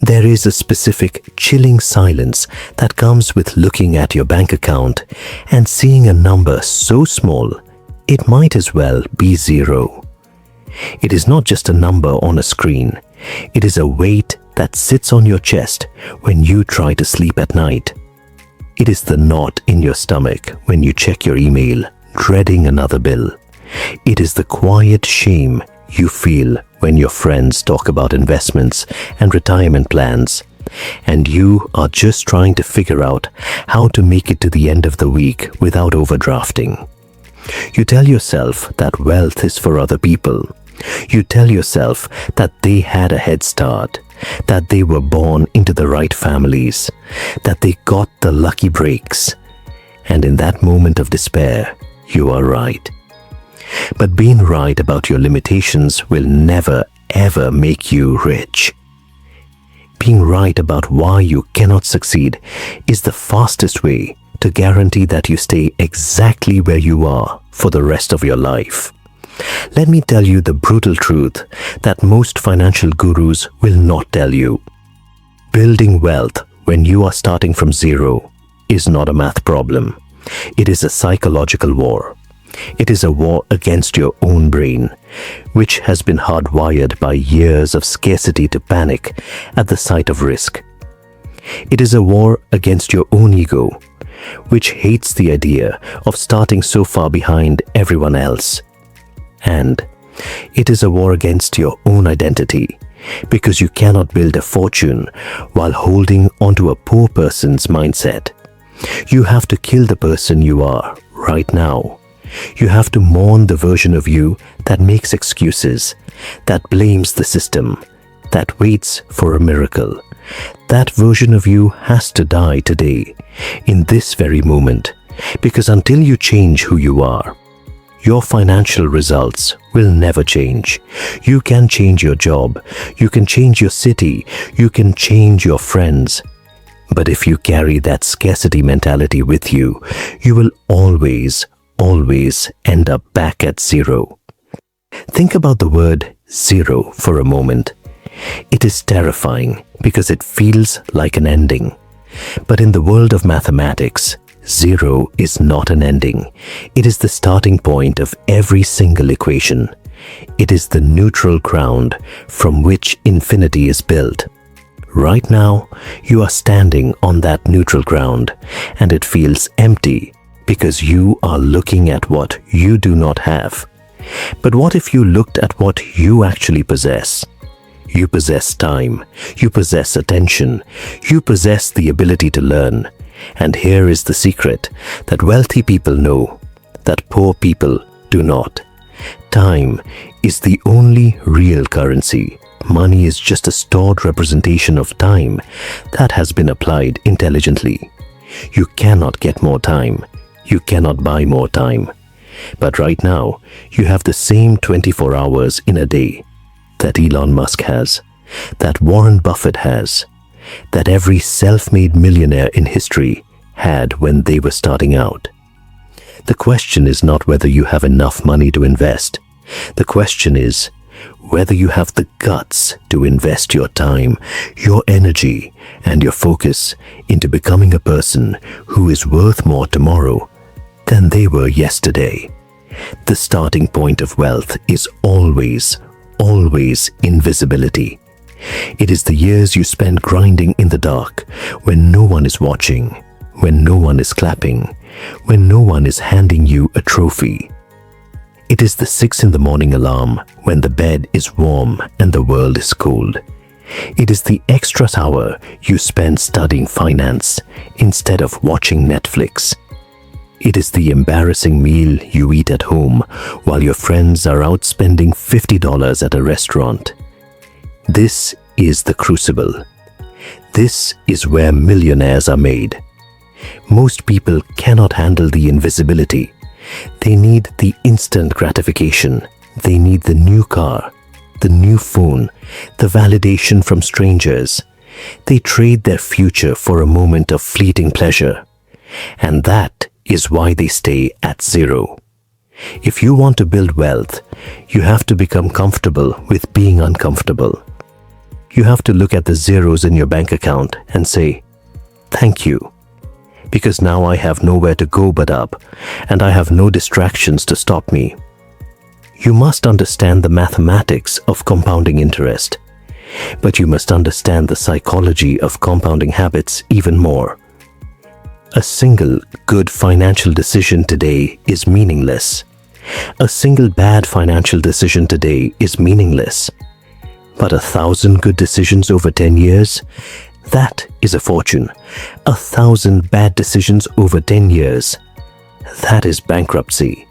There is a specific chilling silence that comes with looking at your bank account and seeing a number so small, it might as well be zero. It is not just a number on a screen. It is a weight that sits on your chest when you try to sleep at night. It is the knot in your stomach when you check your email, dreading another bill. It is the quiet shame you feel when your friends talk about investments and retirement plans, and you are just trying to figure out how to make it to the end of the week without overdrafting. You tell yourself that wealth is for other people. You tell yourself that they had a head start, that they were born into the right families, that they got the lucky breaks. And in that moment of despair, you are right. But being right about your limitations will never, ever make you rich. Being right about why you cannot succeed is the fastest way to guarantee that you stay exactly where you are for the rest of your life. Let me tell you the brutal truth that most financial gurus will not tell you. Building wealth when you are starting from zero is not a math problem. It is a psychological war. It is a war against your own brain, which has been hardwired by years of scarcity to panic at the sight of risk. It is a war against your own ego, which hates the idea of starting so far behind everyone else. And it is a war against your own identity, because you cannot build a fortune while holding onto a poor person's mindset. You have to kill the person you are right now. You have to mourn the version of you that makes excuses, that blames the system, that waits for a miracle. That version of you has to die today, in this very moment, because until you change who you are, your financial results will never change. You can change your job, you can change your city, you can change your friends. But if you carry that scarcity mentality with you, you will always end up back at zero. Think about the word zero for a moment. It is terrifying because it feels like an ending. But in the world of mathematics, zero is not an ending. It is the starting point of every single equation. It is the neutral ground from which infinity is built. Right now, you are standing on that neutral ground, and it feels empty because you are looking at what you do not have. But what if you looked at what you actually possess? You possess time, you possess attention, you possess the ability to learn. And here is the secret that wealthy people know, that poor people do not. Time is the only real currency. Money is just a stored representation of time that has been applied intelligently. You cannot get more time. You cannot buy more time. But right now, you have the same 24 hours in a day that Elon Musk has, that Warren Buffett has, that every self-made millionaire in history had when they were starting out. The question is not whether you have enough money to invest. The question is whether you have the guts to invest your time, your energy, and your focus into becoming a person who is worth more tomorrow than they were yesterday. The starting point of wealth is always invisibility. It is the years you spend grinding in the dark, when no one is watching, when no one is clapping, when no one is handing you a trophy. It is the 6 a.m. alarm when the bed is warm and the world is cold. It is the extra hour you spend studying finance instead of watching Netflix. It is the embarrassing meal you eat at home while your friends are out spending $50 at a restaurant. This is the crucible. This is where millionaires are made. Most people cannot handle the invisibility. They need the instant gratification. They need the new car, the new phone, the validation from strangers. They trade their future for a moment of fleeting pleasure. And that is why they stay at zero. If you want to build wealth, you have to become comfortable with being uncomfortable. You have to look at the zeros in your bank account and say, "Thank you, because now I have nowhere to go but up, and I have no distractions to stop me." You must understand the mathematics of compounding interest, but you must understand the psychology of compounding habits even more. A single good financial decision today is meaningless. A single bad financial decision today is meaningless. But 1,000 good decisions over 10 years, that is a fortune. 1,000 bad decisions over 10 years, that is bankruptcy.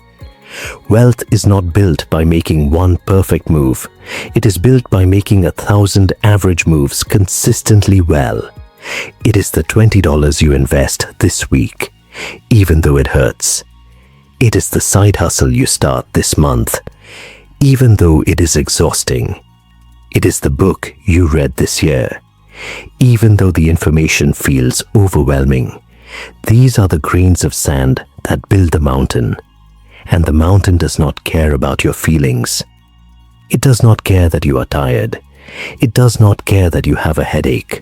Wealth is not built by making one perfect move. It is built by making 1,000 average moves consistently well. It is the $20 you invest this week, even though it hurts. It is the side hustle you start this month, even though it is exhausting. It is the book you read this year, even though the information feels overwhelming. These are the grains of sand that build the mountain, and the mountain does not care about your feelings. It does not care that you are tired. It does not care that you have a headache.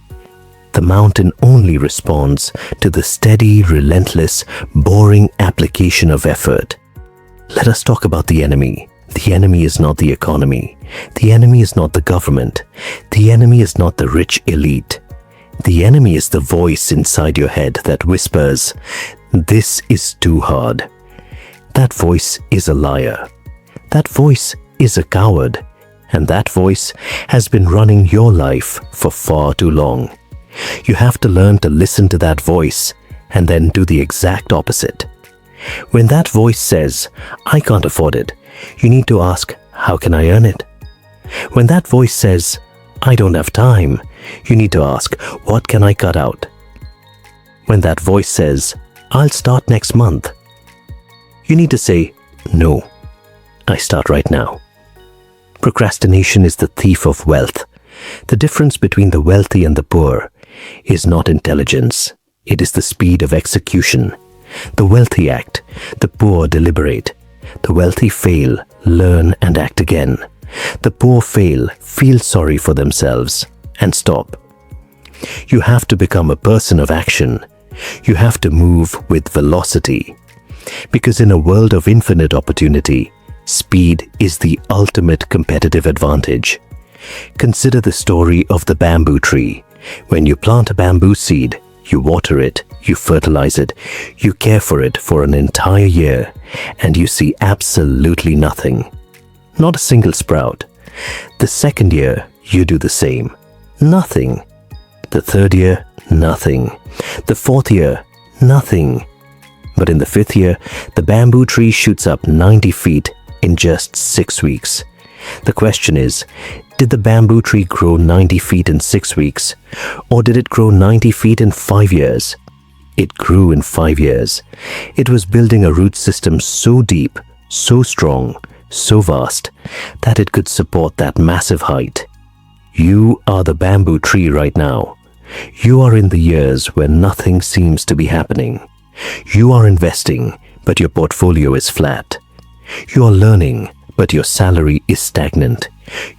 The mountain only responds to the steady, relentless, boring application of effort. Let us talk about the enemy. The enemy is not the economy. The enemy is not the government. The enemy is not the rich elite. The enemy is the voice inside your head that whispers, "This is too hard." That voice is a liar. That voice is a coward. And that voice has been running your life for far too long. You have to learn to listen to that voice and then do the exact opposite. When that voice says, "I can't afford it," you need to ask, "How can I earn it?" When that voice says, "I don't have time," you need to ask, "What can I cut out?" When that voice says, "I'll start next month," you need to say, "No, I start right now." Procrastination is the thief of wealth. The difference between the wealthy and the poor is not intelligence. It is the speed of execution. The wealthy act, the poor deliberate. The wealthy fail, learn and act again. The poor fail, feel sorry for themselves, and stop. You have to become a person of action. You have to move with velocity. Because in a world of infinite opportunity, speed is the ultimate competitive advantage. Consider the story of the bamboo tree. When you plant a bamboo seed, you water it, you fertilize it, you care for it for an entire year, and you see absolutely nothing. Not a single sprout. The second year, you do the same. Nothing. The third year, nothing. The fourth year, nothing. But in the fifth year, the bamboo tree shoots up 90 feet in just 6 weeks. The question is, did the bamboo tree grow 90 feet in 6 weeks, or did it grow 90 feet in 5 years? It grew in 5 years. It was building a root system so deep, so strong, so vast, that it could support that massive height. You are the bamboo tree right now. You are in the years where nothing seems to be happening. You are investing, but your portfolio is flat. You are learning, but your salary is stagnant.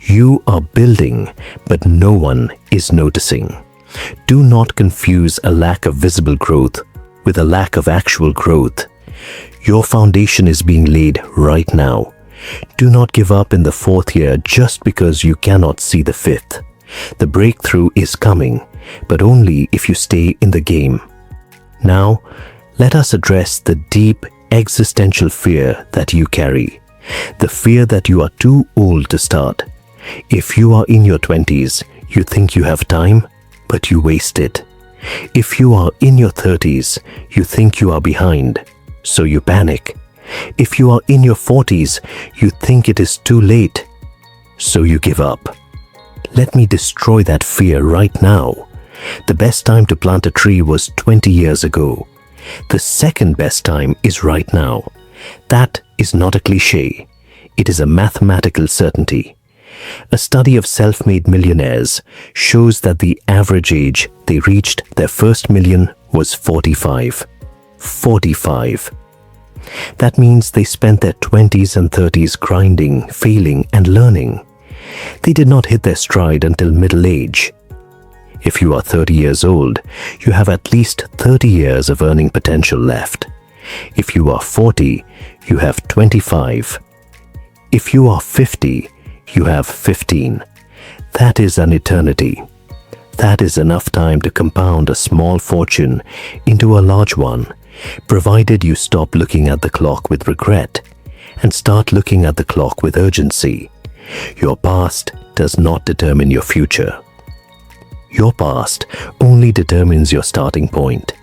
You are building, but no one is noticing. Do not confuse a lack of visible growth with a lack of actual growth. Your foundation is being laid right now. Do not give up in the fourth year just because you cannot see the fifth. The breakthrough is coming, but only if you stay in the game. Now, let us address the deep existential fear that you carry. The fear that you are too old to start. If you are in your 20s, you think you have time, but you waste it. If you are in your 30s, you think you are behind, so you panic. If you are in your 40s, you think it is too late, so you give up. Let me destroy that fear right now. The best time to plant a tree was 20 years ago. The second best time is right now. That is not a cliché. It is a mathematical certainty. A study of self-made millionaires shows that the average age they reached their first million was 45. 45. That means they spent their 20s and 30s grinding, failing, and learning. They did not hit their stride until middle age. If you are 30 years old, you have at least 30 years of earning potential left. If you are 40, you have 25. If you are 50, you have 15. That is an eternity. That is enough time to compound a small fortune into a large one, provided you stop looking at the clock with regret and start looking at the clock with urgency. Your past does not determine your future. Your past only determines your starting point.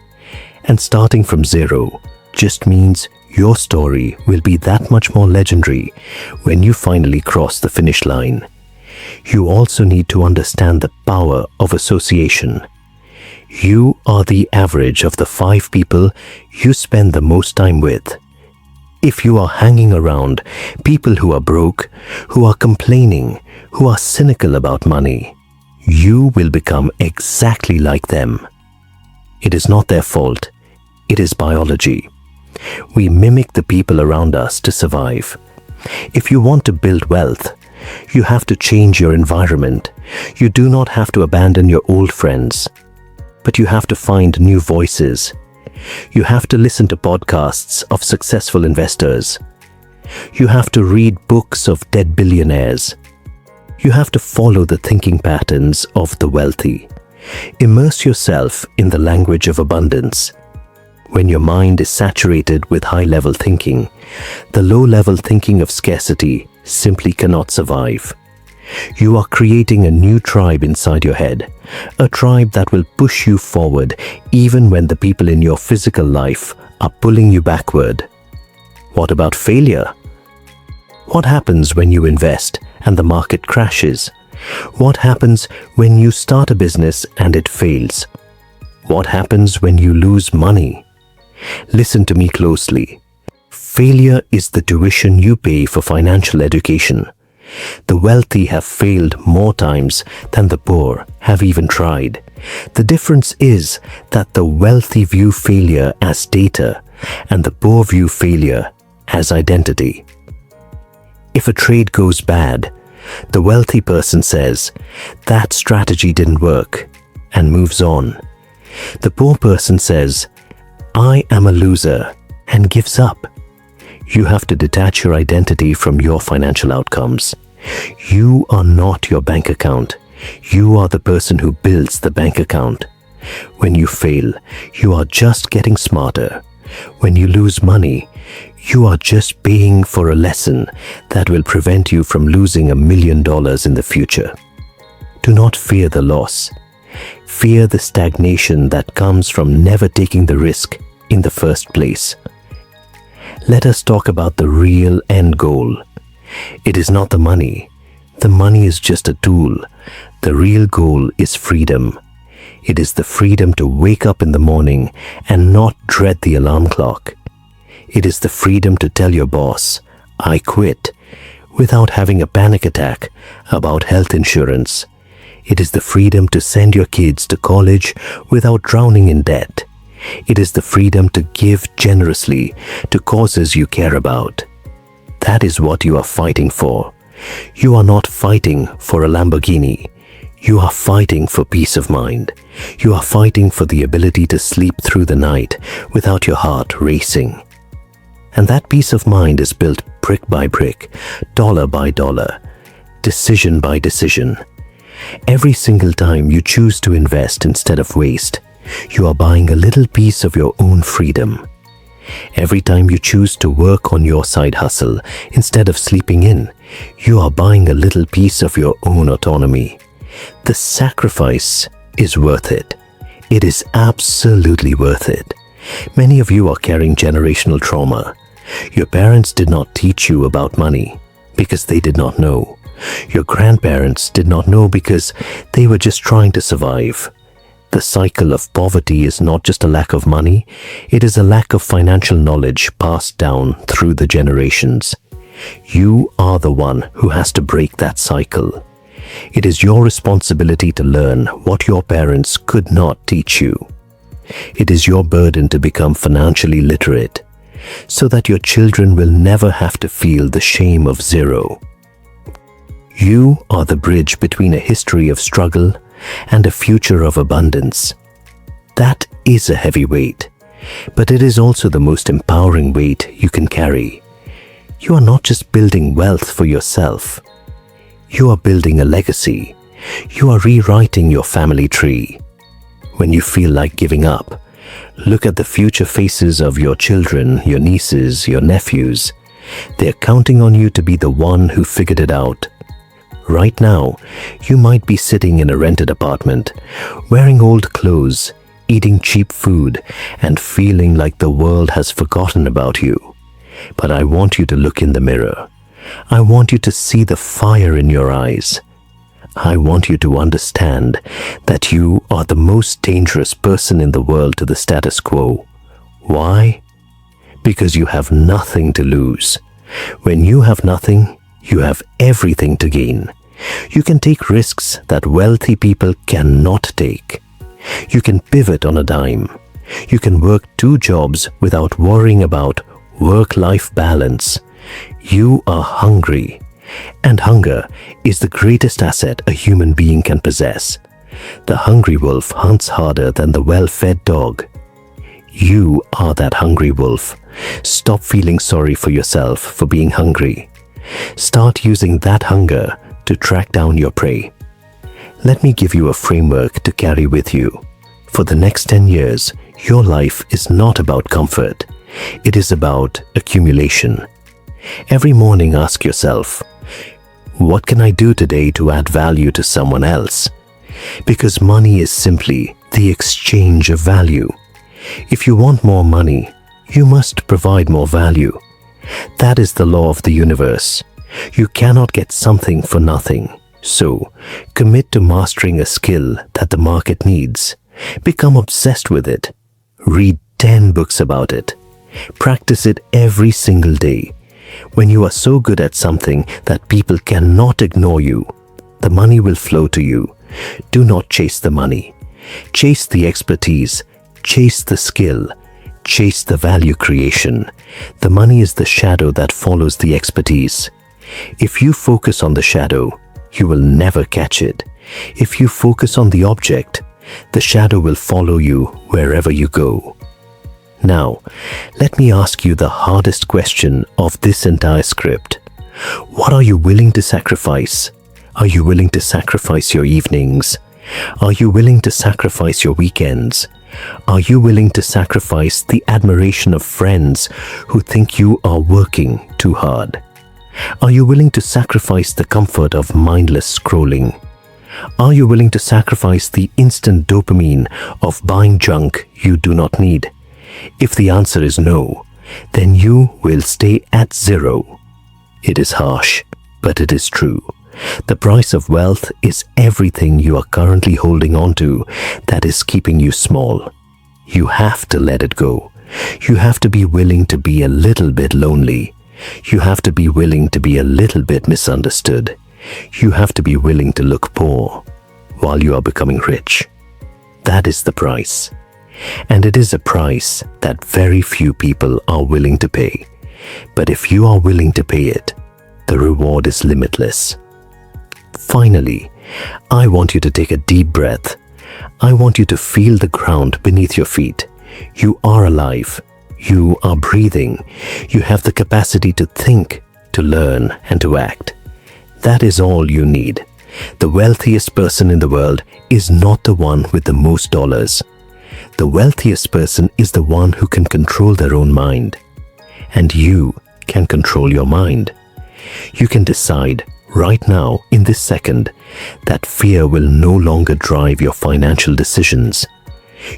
And starting from zero just means your story will be that much more legendary when you finally cross the finish line. You also need to understand the power of association. You are the average of the 5 people you spend the most time with. If you are hanging around people who are broke, who are complaining, who are cynical about money, you will become exactly like them. It is not their fault. It is biology. We mimic the people around us to survive. If you want to build wealth, you have to change your environment. You do not have to abandon your old friends, but you have to find new voices. You have to listen to podcasts of successful investors. You have to read books of dead billionaires. You have to follow the thinking patterns of the wealthy. Immerse yourself in the language of abundance. When your mind is saturated with high-level thinking, the low-level thinking of scarcity simply cannot survive. You are creating a new tribe inside your head, a tribe that will push you forward even when the people in your physical life are pulling you backward. What about failure? What happens when you invest and the market crashes? What happens when you start a business and it fails? What happens when you lose money? Listen to me closely. Failure is the tuition you pay for financial education. The wealthy have failed more times than the poor have even tried. The difference is that the wealthy view failure as data and the poor view failure as identity. If a trade goes bad, the wealthy person says, "That strategy didn't work," and moves on. The poor person says, "I am a loser," and gives up. You have to detach your identity from your financial outcomes. You are not your bank account. You are the person who builds the bank account. When you fail, you are just getting smarter. When you lose money, you are just paying for a lesson that will prevent you from losing $1 million in the future. Do not fear the loss. Fear the stagnation that comes from never taking the risk in the first place. Let us talk about the real end goal. It is not the money. The money is just a tool. The real goal is freedom. It is the freedom to wake up in the morning and not dread the alarm clock. It is the freedom to tell your boss, "I quit," without having a panic attack about health insurance. It is the freedom to send your kids to college without drowning in debt. It is the freedom to give generously to causes you care about. That is what you are fighting for. You are not fighting for a Lamborghini. You are fighting for peace of mind. You are fighting for the ability to sleep through the night without your heart racing. And that peace of mind is built brick by brick, dollar by dollar, decision by decision. Every single time you choose to invest instead of waste, you are buying a little piece of your own freedom. Every time you choose to work on your side hustle instead of sleeping in, you are buying a little piece of your own autonomy. The sacrifice is worth it. It is absolutely worth it. Many of you are carrying generational trauma. Your parents did not teach you about money because they did not know. Your grandparents did not know because they were just trying to survive. The cycle of poverty is not just a lack of money, it is a lack of financial knowledge passed down through the generations. You are the one who has to break that cycle. It is your responsibility to learn what your parents could not teach you. It is your burden to become financially literate, so that your children will never have to feel the shame of zero. You are the bridge between a history of struggle and a future of abundance. That is a heavy weight, but it is also the most empowering weight you can carry. You are not just building wealth for yourself. You are building a legacy. You are rewriting your family tree. When you feel like giving up, look at the future faces of your children, your nieces, your nephews. They're counting on you to be the one who figured it out. Right now, you might be sitting in a rented apartment, wearing old clothes, eating cheap food, and feeling like the world has forgotten about you. But I want you to look in the mirror. I want you to see the fire in your eyes. I want you to understand that you are the most dangerous person in the world to the status quo. Why? Because you have nothing to lose. When you have nothing, you have everything to gain. You can take risks that wealthy people cannot take. You can pivot on a dime. You can work 2 jobs without worrying about work-life balance. You are hungry, and hunger is the greatest asset a human being can possess. The hungry wolf hunts harder than the well-fed dog. You are that hungry wolf. Stop feeling sorry for yourself for being hungry. Start using that hunger to track down your prey. Let me give you a framework to carry with you. For the next 10 years, your life is not about comfort. It is about accumulation. Every morning ask yourself, what can I do today to add value to someone else? Because money is simply the exchange of value. If you want more money, you must provide more value. That is the law of the universe. You cannot get something for nothing. So, commit to mastering a skill that the market needs. Become obsessed with it. Read 10 books about it. Practice it every single day. When you are so good at something that people cannot ignore you, the money will flow to you. Do not chase the money. Chase the expertise. Chase the skill. Chase the value creation. The money is the shadow that follows the expertise. If you focus on the shadow, you will never catch it. If you focus on the object, the shadow will follow you wherever you go. Now, let me ask you the hardest question of this entire script. What are you willing to sacrifice? Are you willing to sacrifice your evenings? Are you willing to sacrifice your weekends? Are you willing to sacrifice the admiration of friends who think you are working too hard? Are you willing to sacrifice the comfort of mindless scrolling? Are you willing to sacrifice the instant dopamine of buying junk you do not need? If the answer is no, then you will stay at zero. It is harsh, but it is true. The price of wealth is everything you are currently holding on to that is keeping you small. You have to let it go. You have to be willing to be a little bit lonely. You have to be willing to be a little bit misunderstood. You have to be willing to look poor while you are becoming rich. That is the price. And it is a price that very few people are willing to pay. But if you are willing to pay it, the reward is limitless. Finally, I want you to take a deep breath. I want you to feel the ground beneath your feet. You are alive. You are breathing. You have the capacity to think, to learn, and to act. That is all you need. The wealthiest person in the world is not the one with the most dollars. The wealthiest person is the one who can control their own mind. And you can control your mind. You can decide right now, in this second, that fear will no longer drive your financial decisions.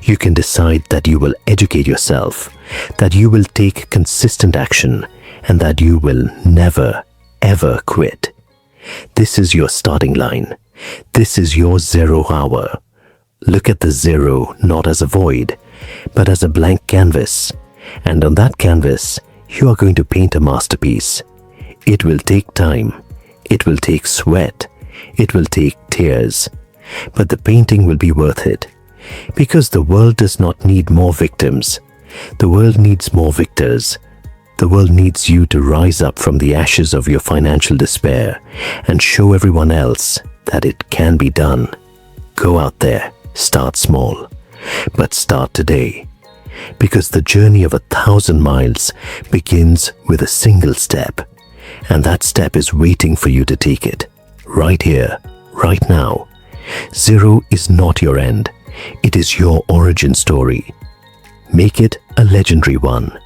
You can decide that you will educate yourself, that you will take consistent action, and that you will never, ever quit. This is your starting line. This is your 0 hour. Look at the 0 not as a void, but as a blank canvas. And on that canvas, you are going to paint a masterpiece. It will take time. It will take sweat. It will take tears. But the painting will be worth it. Because the world does not need more victims. The world needs more victors. The world needs you to rise up from the ashes of your financial despair and show everyone else that it can be done. Go out there, start small, but start today. Because the journey of 1,000 miles begins with a single step, and that step is waiting for you to take it. Right here, right now. Zero is not your end. It is your origin story. Make it a legendary one.